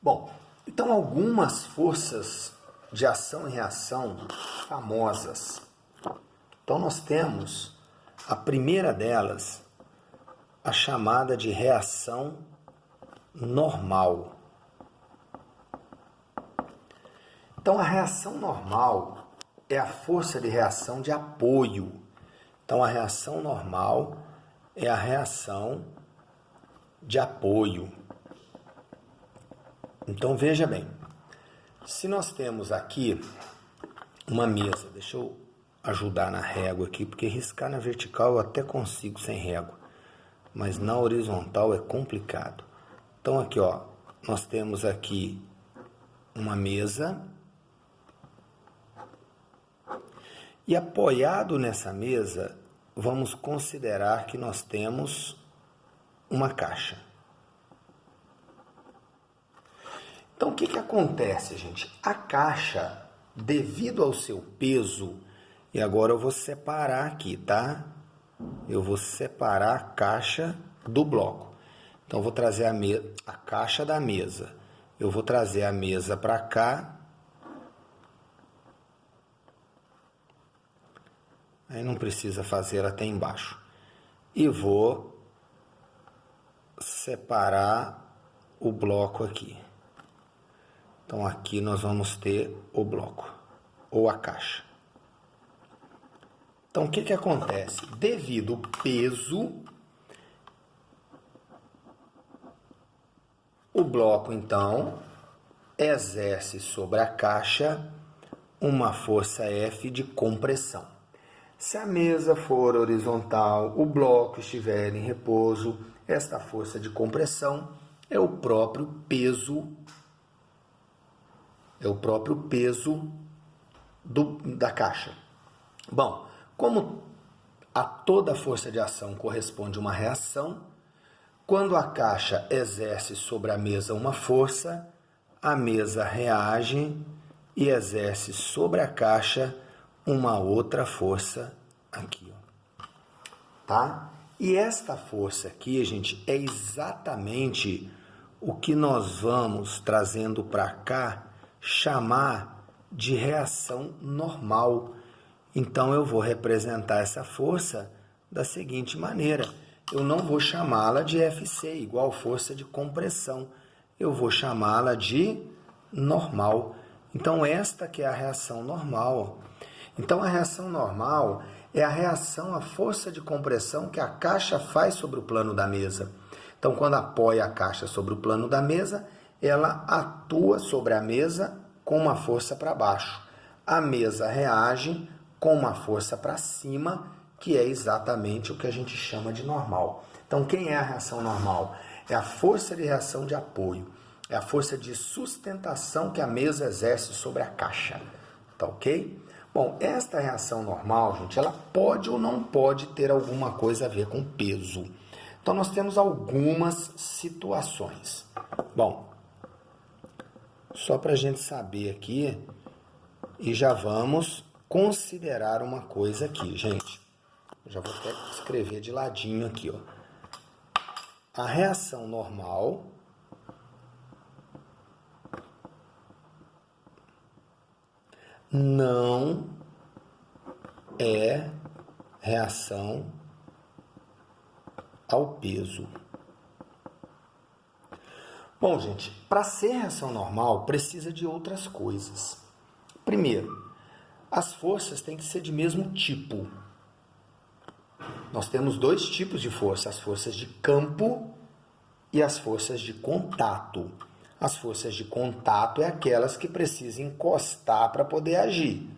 Bom, então algumas forças de ação e reação famosas. Então nós temos a primeira delas, a chamada de reação normal. Então a reação normal é a força de reação de apoio. Então a reação normal é a reação de apoio. Então veja bem, se nós temos aqui uma mesa, deixa eu ajudar na régua aqui, porque riscar na vertical eu até consigo sem régua, mas na horizontal é complicado. Então aqui, ó, nós temos aqui uma mesa e apoiado nessa mesa, vamos considerar que nós temos uma caixa. Então, o que acontece, gente? A caixa, devido ao seu peso, e agora eu vou separar aqui, tá? Eu vou separar a caixa do bloco. Então, eu vou trazer a caixa da mesa. Eu vou trazer a mesa para cá. Aí não precisa fazer até embaixo. E vou separar o bloco aqui. Então, aqui nós vamos ter o bloco, ou a caixa. Então, o que acontece? Devido ao peso, o bloco, então, exerce sobre a caixa uma força F de compressão. Se a mesa for horizontal, o bloco estiver em repouso, esta força de compressão é o próprio peso da caixa. Bom, como a toda força de ação corresponde uma reação, quando a caixa exerce sobre a mesa uma força, a mesa reage e exerce sobre a caixa uma outra força aqui, ó. Tá? E esta força aqui, gente, é exatamente o que nós vamos trazendo para cá chamar de reação normal. Então eu vou representar essa força da seguinte maneira: eu não vou chamá-la de FC, igual força de compressão, eu vou chamá-la de normal. Então esta que é a reação normal. Então a reação normal é a reação à força de compressão que a caixa faz sobre o plano da mesa. Então quando apoia a caixa sobre o plano da mesa, ela atua sobre a mesa com uma força para baixo. A mesa reage com uma força para cima, que é exatamente o que a gente chama de normal. Então, quem é a reação normal? É a força de reação de apoio. É a força de sustentação que a mesa exerce sobre a caixa. Tá ok? Bom, esta reação normal, gente, ela pode ou não pode ter alguma coisa a ver com peso. Então, nós temos algumas situações. Bom, só para a gente saber aqui, e já vamos considerar uma coisa aqui, gente. Já vou até escrever de ladinho aqui, ó. A reação normal não é reação ao peso. Bom, gente, para ser reação normal, precisa de outras coisas. Primeiro, as forças têm que ser de mesmo tipo. Nós temos dois tipos de força, as forças de campo e as forças de contato. As forças de contato é aquelas que precisam encostar para poder agir.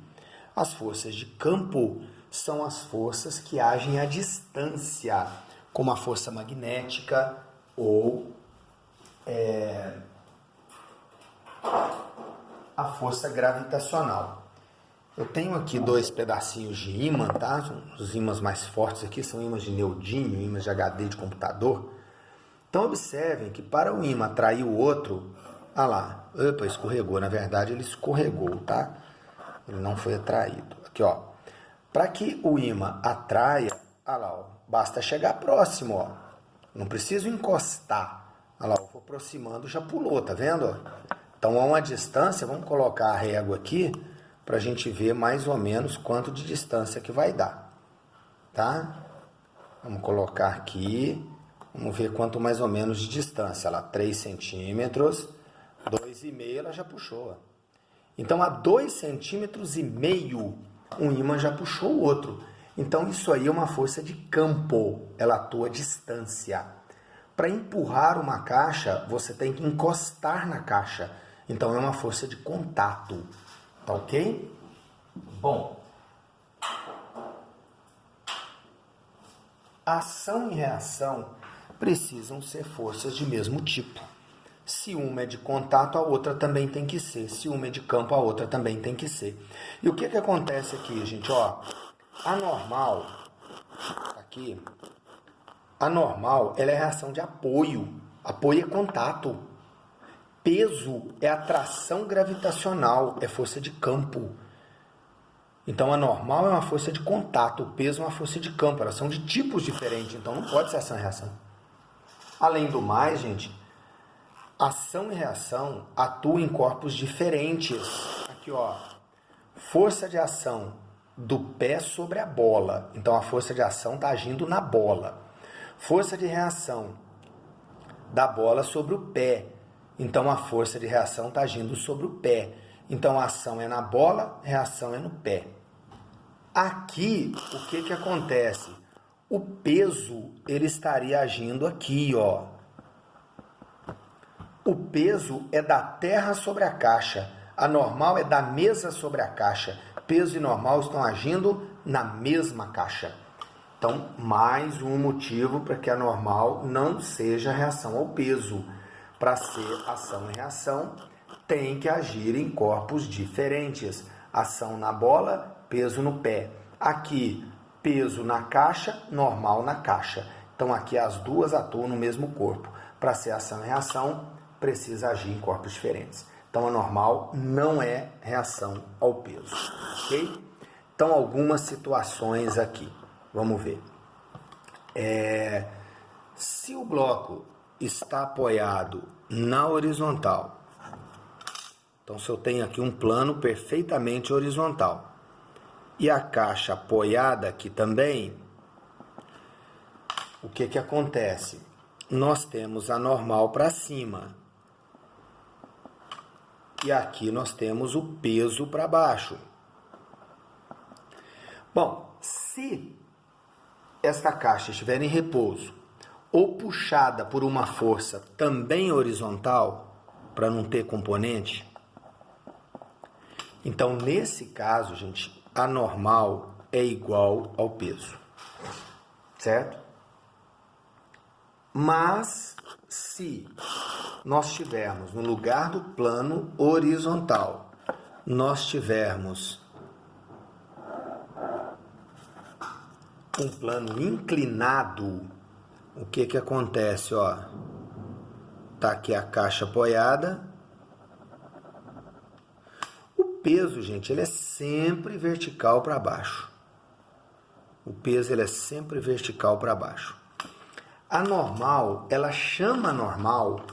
As forças de campo são as forças que agem à distância, como a força magnética ou a força gravitacional. Eu tenho aqui dois pedacinhos de ímã, tá? Os ímãs mais fortes aqui são ímãs de neodímio, ímãs de HD de computador. Então observem que para o ímã atrair o outro, ah lá, opa, escorregou, na verdade ele escorregou, tá? Ele não foi atraído. Aqui, ó. Para que o ímã atraia, ah lá, ó, basta chegar próximo, ó. Não preciso encostar. Ah lá, eu vou aproximando já pulou, tá vendo? Então, a uma distância, vamos colocar a régua aqui para a gente ver mais ou menos quanto de distância que vai dar, tá? Vamos colocar aqui, vamos ver quanto mais ou menos de distância, lá, 3 centímetros, 2,5 ela já puxou. Então, a 2,5 centímetros, um ímã já puxou o outro. Então, isso aí é uma força de campo, ela atua à distância. Para empurrar uma caixa, você tem que encostar na caixa. Então, é uma força de contato. Tá ok? Bom, ação e reação precisam ser forças de mesmo tipo. Se uma é de contato, a outra também tem que ser. Se uma é de campo, a outra também tem que ser. E o que acontece aqui, gente? Ó, a normal, aqui, a normal, ela é reação de apoio. Apoio é contato. Peso é atração gravitacional, é força de campo. Então, a normal é uma força de contato, o peso é uma força de campo. Elas são de tipos diferentes, então não pode ser ação e reação. Além do mais, gente, ação e reação atuam em corpos diferentes. Aqui, ó, força de ação do pé sobre a bola. Então, a força de ação está agindo na bola. Força de reação da bola sobre o pé. Então, a força de reação está agindo sobre o pé. Então, a ação é na bola, a reação é no pé. Aqui, o que acontece? O peso, ele estaria agindo aqui, ó. O peso é da terra sobre a caixa. A normal é da mesa sobre a caixa. Peso e normal estão agindo na mesma caixa. Então, mais um motivo para que a normal não seja reação ao peso. Para ser ação e reação, tem que agir em corpos diferentes. Ação na bola, peso no pé. Aqui, peso na caixa, normal na caixa. Então, aqui as duas atuam no mesmo corpo. Para ser ação e reação, precisa agir em corpos diferentes. Então, a normal não é reação ao peso, ok? Então, algumas situações aqui. Vamos ver. Se o bloco está apoiado na horizontal, então, se eu tenho aqui um plano perfeitamente horizontal e a caixa apoiada aqui também, o que acontece? Nós temos a normal para cima. E aqui nós temos o peso para baixo. Bom, se esta caixa estiver em repouso ou puxada por uma força também horizontal, para não ter componente, então nesse caso, gente, a normal é igual ao peso, certo? Mas se nós tivermos no lugar do plano horizontal, nós tivermos um plano inclinado, o que acontece, ó? Tá aqui a caixa apoiada. O peso, gente, ele é sempre vertical para baixo. O peso, ele é sempre vertical para baixo. A normal, ela chama normal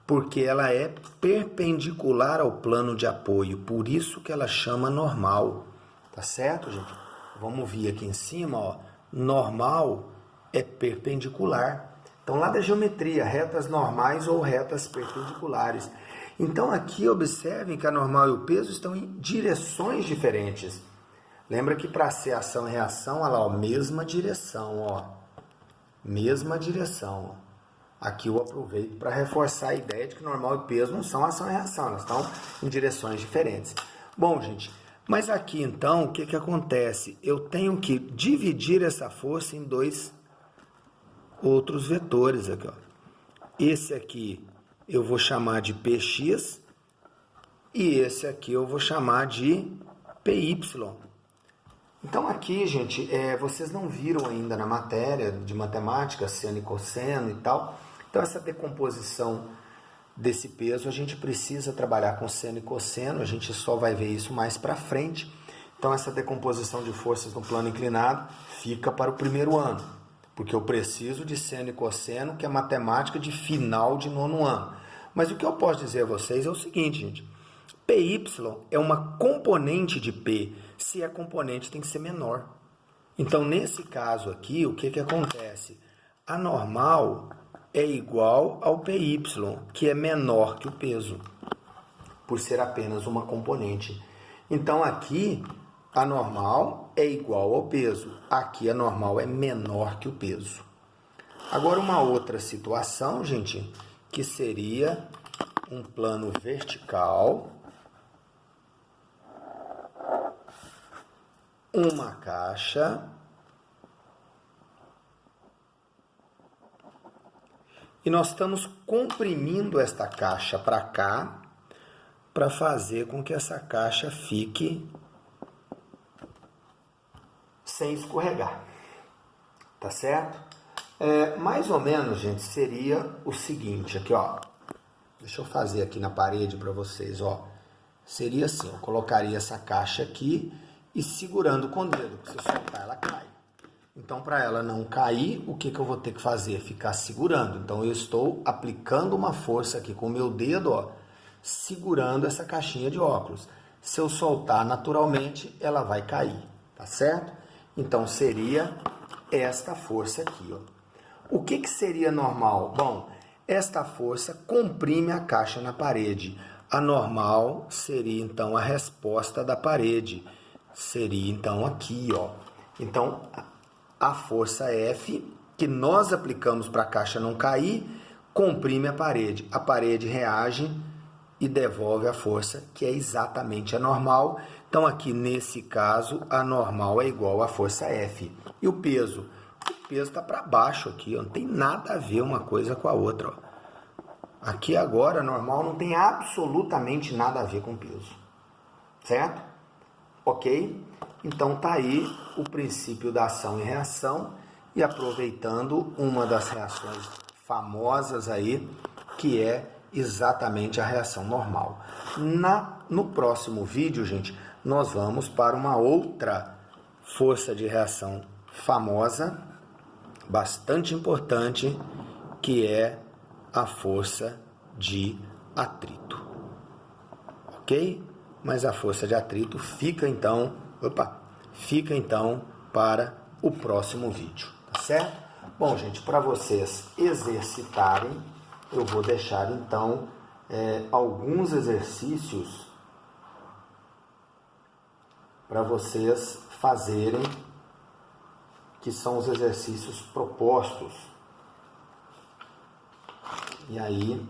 porque ela é perpendicular ao plano de apoio, por isso que ela chama normal, tá certo, gente? Vamos vir aqui em cima, ó, normal é perpendicular. Então, lá da geometria, retas normais ou retas perpendiculares. Então, aqui observem que a normal e o peso estão em direções diferentes. Lembra que para ser ação e reação, olha lá, ó, mesma direção, ó. Mesma direção. Aqui eu aproveito para reforçar a ideia de que normal e peso não são ação e reação, elas estão em direções diferentes. Bom, gente, mas aqui então, o que acontece? Eu tenho que dividir essa força em dois outros vetores aqui, ó. Esse aqui eu vou chamar de Px e esse aqui eu vou chamar de Py. Então aqui, gente, vocês não viram ainda na matéria de matemática, seno e cosseno e tal. Então essa decomposição desse peso, a gente precisa trabalhar com seno e cosseno, a gente só vai ver isso mais para frente. Então essa decomposição de forças no plano inclinado fica para o primeiro ano, porque eu preciso de seno e cosseno, que é matemática de final de nono ano. Mas o que eu posso dizer a vocês é o seguinte, gente. PY é uma componente de P, se a componente tem que ser menor. Então, nesse caso aqui, o que acontece? A normal é igual ao PY, que é menor que o peso, por ser apenas uma componente. Então, aqui, a normal é igual ao peso. Aqui, a normal é menor que o peso. Agora, uma outra situação, gente, que seria um plano vertical, uma caixa, e nós estamos comprimindo esta caixa para cá, para fazer com que essa caixa fique sem escorregar, tá certo? Mais ou menos, gente, seria o seguinte, aqui, ó, deixa eu fazer aqui na parede para vocês, ó, seria assim, eu colocaria essa caixa aqui e segurando com o dedo, se eu soltar ela cai. Então, para ela não cair, o que eu vou ter que fazer? Ficar segurando. Então, eu estou aplicando uma força aqui com o meu dedo, ó, segurando essa caixinha de óculos. Se eu soltar naturalmente, ela vai cair, tá certo? Então, seria esta força aqui, ó. O que seria normal? Bom, esta força comprime a caixa na parede. A normal seria, então, a resposta da parede. Seria, então, aqui, ó. Então, a força F, que nós aplicamos para a caixa não cair, comprime a parede reage e devolve a força, que é exatamente a normal. Então, aqui nesse caso, a normal é igual à força F. E o peso? O peso está para baixo aqui, ó, não tem nada a ver uma coisa com a outra. Ó. Aqui agora, a normal não tem absolutamente nada a ver com peso. Certo? Ok? Então, tá aí o princípio da ação e reação, e aproveitando uma das reações famosas aí, que é exatamente a reação normal. No próximo vídeo, gente, nós vamos para uma outra força de reação famosa, bastante importante, que é a força de atrito. Ok? Mas a força de atrito fica então para o próximo vídeo, tá certo? Bom, gente, para vocês exercitarem, eu vou deixar então alguns exercícios para vocês fazerem, que são os exercícios propostos. E aí,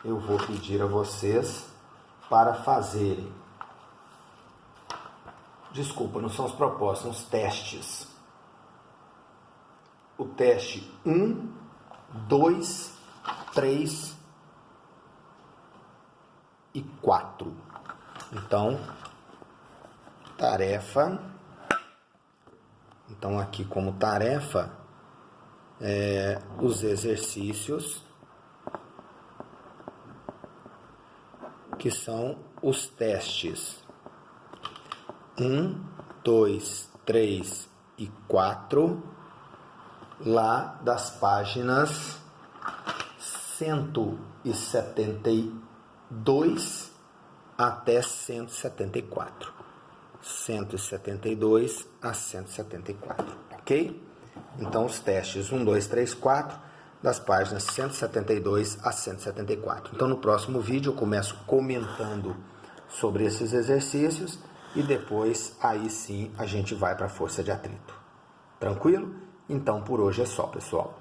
eu vou pedir a vocês para fazerem. Desculpa, não são os propostos, são os testes. O teste 1, 2, 3 e 4. Então, tarefa. Então, aqui como tarefa, os exercícios, que são os testes 1, 2, 3 e 4, lá das páginas 172 até 174. 172 a 174, ok? Então, os testes 1, 2, 3, 4, das páginas 172 a 174. Então, no próximo vídeo, eu começo comentando sobre esses exercícios e depois, aí sim, a gente vai para a força de atrito. Tranquilo? Então, por hoje é só, pessoal.